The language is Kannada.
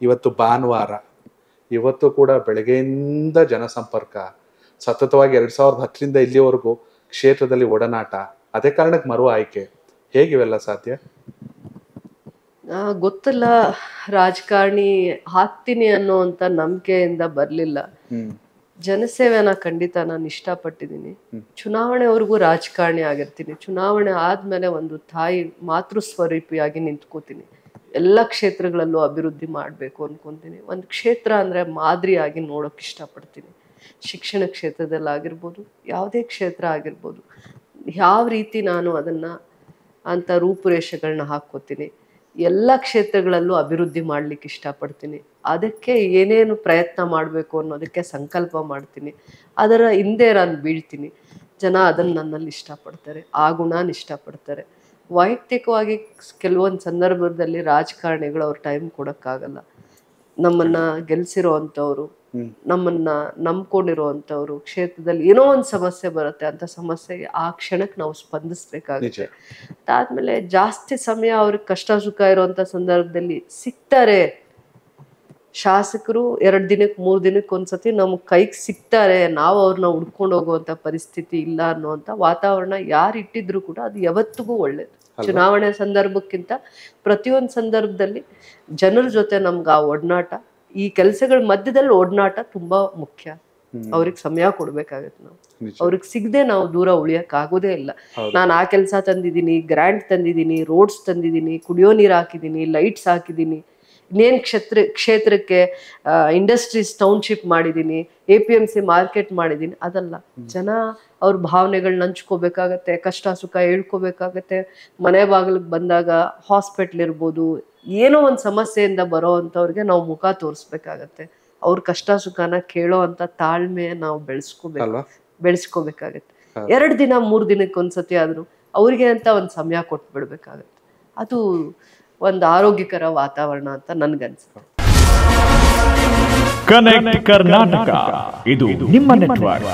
ಇವತ್ತು ಭಾನುವಾರ, ಇವತ್ತು ಕೂಡ ಬೆಳಗ್ಗೆಯಿಂದ ಜನಸಂಪರ್ಕ ಸತತವಾಗಿ 2010ರಿಂದ ಇಲ್ಲಿವರೆಗೂ ಕ್ಷೇತ್ರದಲ್ಲಿ ಒಡನಾಟ, ಅದೇ ಕಾರಣಕ್ಕೆ ಮರು ಆಯ್ಕೆ, ಹೇಗಿವೆಲ್ಲ ಸಾಧ್ಯ? ಗೊತ್ತಿಲ್ಲ, ರಾಜಕಾರಣಿ ಹಾಕ್ತೀನಿ ಅನ್ನೋಂಥ ನಂಬಿಕೆಯಿಂದ ಬರಲಿಲ್ಲ. ಜನಸೇವೆನ ಖಂಡಿತ ನಾನು ಇಷ್ಟಪಟ್ಟಿದ್ದೀನಿ. ಚುನಾವಣೆವರೆಗೂ ರಾಜಕಾರಣಿ ಆಗಿರ್ತೀನಿ. ಚುನಾವಣೆ ಆದ್ಮೇಲೆ ಒಂದು ತಾಯಿ ಮಾತೃ ಸ್ವರೂಪಿಯಾಗಿ ನಿಂತ್ಕೋತೀನಿ. ಎಲ್ಲ ಕ್ಷೇತ್ರಗಳಲ್ಲೂ ಅಭಿವೃದ್ಧಿ ಮಾಡಬೇಕು ಅನ್ಕೊಂತೀನಿ. ಒಂದು ಕ್ಷೇತ್ರ ಅಂದರೆ ಮಾದರಿಯಾಗಿ ನೋಡೋಕೆ ಇಷ್ಟಪಡ್ತೀನಿ. ಶಿಕ್ಷಣ ಕ್ಷೇತ್ರದಲ್ಲಾಗಿರ್ಬೋದು, ಯಾವುದೇ ಕ್ಷೇತ್ರ ಆಗಿರ್ಬೋದು, ಯಾವ ರೀತಿ ನಾನು ಅದನ್ನು ಅಂಥ ರೂಪುರೇಷೆಗಳನ್ನ ಹಾಕ್ಕೋತೀನಿ. ಎಲ್ಲ ಕ್ಷೇತ್ರಗಳಲ್ಲೂ ಅಭಿವೃದ್ಧಿ ಮಾಡಲಿಕ್ಕೆ ಇಷ್ಟಪಡ್ತೀನಿ. ಅದಕ್ಕೆ ಏನೇನು ಪ್ರಯತ್ನ ಮಾಡಬೇಕು ಅನ್ನೋದಕ್ಕೆ ಸಂಕಲ್ಪ ಮಾಡ್ತೀನಿ. ಅದರ ಹಿಂದೆ ನಾನು ಬೀಳ್ತೀನಿ. ಜನ ಅದನ್ನು ನನ್ನಲ್ಲಿ ಇಷ್ಟಪಡ್ತಾರೆ, ಆ ಗುಣನ ಇಷ್ಟಪಡ್ತಾರೆ. ವೈಯಕ್ತಿಕವಾಗಿ ಕೆಲವೊಂದು ಸಂದರ್ಭದಲ್ಲಿ ರಾಜಕಾರಣಿಗಳು ಅವ್ರ ಟೈಮ್ ಕೊಡೋಕ್ಕಾಗಲ್ಲ. ನಮ್ಮನ್ನು ಗೆಲ್ಸಿರೋ ಅಂಥವ್ರು, ನಮ್ಮನ್ನು ನಂಬ್ಕೊಂಡಿರೋವಂಥವ್ರು, ಕ್ಷೇತ್ರದಲ್ಲಿ ಏನೋ ಒಂದು ಸಮಸ್ಯೆ ಬರುತ್ತೆ, ಅಂಥ ಸಮಸ್ಯೆಗೆ ಆ ಕ್ಷಣಕ್ಕೆ ನಾವು ಸ್ಪಂದಿಸ್ಬೇಕಾಗುತ್ತೆ. ಅದಾದ್ಮೇಲೆ ಜಾಸ್ತಿ ಸಮಯ ಅವ್ರಿಗೆ ಕಷ್ಟ ಸುಖ ಇರೋವಂಥ ಸಂದರ್ಭದಲ್ಲಿ ಸಿಗ್ತಾರೆ ಶಾಸಕರು. 2 ದಿನಕ್ಕೆ 3 ದಿನಕ್ಕೆ ಒಂದ್ಸತಿ ನಮಗೆ ಕೈಗೆ ಸಿಗ್ತಾರೆ. ನಾವು ಅವ್ರನ್ನ ಹುಡ್ಕೊಂಡು ಹೋಗುವಂಥ ಪರಿಸ್ಥಿತಿ ಇಲ್ಲ ಅನ್ನೋವಂಥ ವಾತಾವರಣ ಯಾರು ಇಟ್ಟಿದ್ರು ಕೂಡ ಅದು ಯಾವತ್ತಿಗೂ ಒಳ್ಳೇದು. ಚುನಾವಣೆ ಸಂದರ್ಭಕ್ಕಿಂತ ಪ್ರತಿಯೊಂದು ಸಂದರ್ಭದಲ್ಲಿ ಜನರ ಜೊತೆ ನಮ್ಗೆ ಆ ಒಡನಾಟ, ಈ ಕೆಲಸಗಳ ಮಧ್ಯದಲ್ಲಿ ಒಡನಾಟ ತುಂಬಾ ಮುಖ್ಯ. ಅವ್ರಿಗೆ ಸಮಯ ಕೊಡ್ಬೇಕಾಗತ್ತೆ. ನಾವು ಅವ್ರಿಗೆ ಸಿಗದೆ ನಾವು ದೂರ ಉಳಿಯಕ್ ಆಗೋದೇ ಇಲ್ಲ. ನಾನು ಆ ಕೆಲಸ ತಂದಿದ್ದೀನಿ, ಗ್ರಾಂಟ್ ತಂದಿದ್ದೀನಿ, ರೋಡ್ಸ್ ತಂದಿದ್ದೀನಿ, ಕುಡಿಯೋ ನೀರು ಹಾಕಿದ್ದೀನಿ, ಲೈಟ್ಸ್ ಹಾಕಿದ್ದೀನಿ, ಇನ್ನೇನು ಕ್ಷೇತ್ರಕ್ಕೆ ಇಂಡಸ್ಟ್ರೀಸ್ ಟೌನ್ಶಿಪ್ ಮಾಡಿದ್ದೀನಿ, APMC ಮಾರ್ಕೆಟ್ ಮಾಡಿದ್ದೀನಿ. ಅದಲ್ಲ, ಜನ ಅವ್ರ ಭಾವನೆಗಳನ್ನ ಹಂಚ್ಕೋಬೇಕಾಗತ್ತೆ, ಕಷ್ಟ ಸುಖ ಹೇಳ್ಕೋಬೇಕಾಗತ್ತೆ. ಮನೆ ಬಾಗಿಲಿಗೆ ಬಂದಾಗ ಹಾಸ್ಪಿಟ್ಲ್ ಇರ್ಬೋದು, ಏನೋ ಒಂದು ಸಮಸ್ಯೆಯಿಂದ ಬರೋ ಅಂಥವ್ರಿಗೆ ನಾವು ಮುಖ ತೋರಿಸ್ಬೇಕಾಗತ್ತೆ. ಅವ್ರ ಕಷ್ಟ ಸುಖನ ಕೇಳೋ ಅಂಥ ತಾಳ್ಮೆ ನಾವು ಬೆಳೆಸ್ಕೋಬೇಕಾಗತ್ತೆ. 2 ದಿನ 3 ದಿನಕ್ಕೆ ಒಂದ್ಸತಿ ಆದ್ರೂ ಅವ್ರಿಗೆ ಅಂತ ಒಂದು ಸಮಯ ಕೊಟ್ಬಿಡ್ಬೇಕಾಗತ್ತೆ. ಅದು ಒಂದು ಆರೋಗ್ಯಕರ ವಾತಾವರಣ ಅಂತ ನನ್ಗನ್ಸುತ್ತೆ. ಕನೆಕ್ಟ್ ಕರ್ನಾಟಕ, ಇದು ನಿಮ್ಮ ನೆಟ್ವರ್ಕ್.